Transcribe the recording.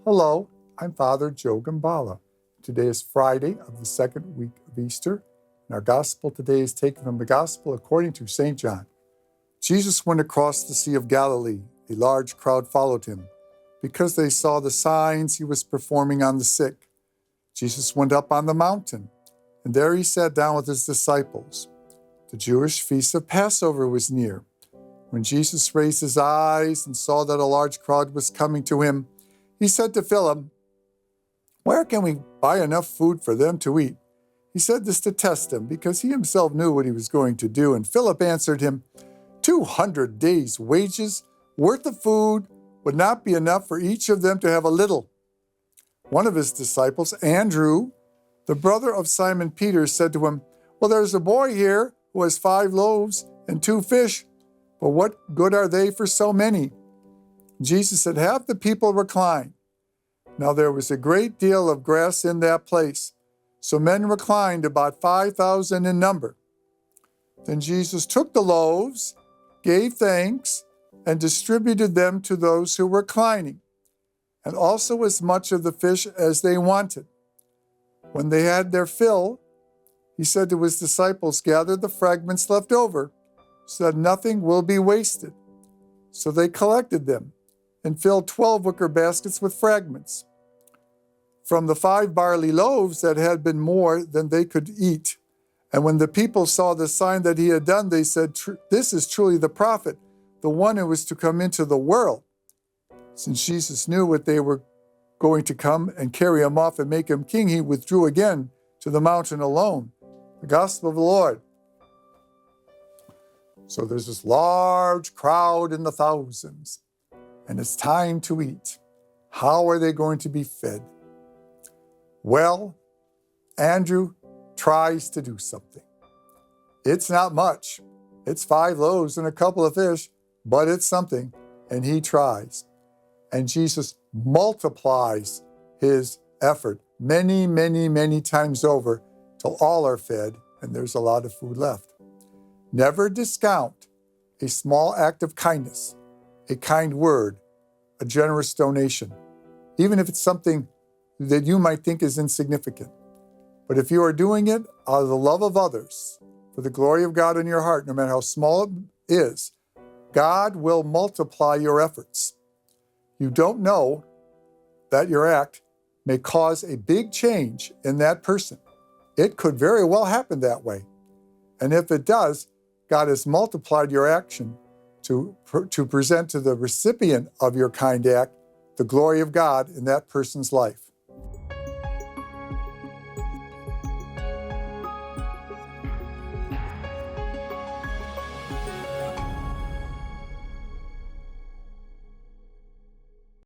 Hello, I'm Father Joe Gambala. Today is Friday of the second week of Easter, and our gospel today is taken from the Gospel according to St. John. Jesus went across the Sea of Galilee. A large crowd followed him, because they saw the signs he was performing on the sick. Jesus went up on the mountain, and there he sat down with his disciples. The Jewish feast of Passover was near. When Jesus raised his eyes and saw that a large crowd was coming to him, he said to Philip, "Where can we buy enough food for them to eat?" He said this to test him, because he himself knew what he was going to do. And Philip answered him, 200 days' wages worth of food would not be enough for each of them to have a little. One of his disciples, Andrew, the brother of Simon Peter, said to him, "Well, there's a boy here who has 5 loaves and 2 fish, but what good are they for so many?" Jesus said, "Have the people recline." Now there was a great deal of grass in that place, so men reclined, about 5,000 in number. Then Jesus took the loaves, gave thanks, and distributed them to those who were reclining, and also as much of the fish as they wanted. When they had their fill, he said to his disciples, "Gather the fragments left over, so that nothing will be wasted." So they collected them and filled 12 wicker baskets with fragments. From the 5 barley loaves that had been more than they could eat. And when the people saw the sign that he had done, they said, "This is truly the prophet, the one who was to come into the world." Since Jesus knew what they were going to come and carry him off and make him king, he withdrew again to the mountain alone. The Gospel of the Lord. So there's this large crowd in the thousands, and it's time to eat. How are they going to be fed? Well, Andrew tries to do something. It's not much. It's 5 loaves and a couple of fish, but it's something, and he tries. And Jesus multiplies his effort many, many, many times over till all are fed and there's a lot of food left. Never discount a small act of kindness, a kind word, a generous donation, even if it's something that you might think is insignificant. But if you are doing it out of the love of others, for the glory of God in your heart, no matter how small it is, God will multiply your efforts. You don't know that your act may cause a big change in that person. It could very well happen that way. And if it does, God has multiplied your action to present to the recipient of your kind act the glory of God in that person's life.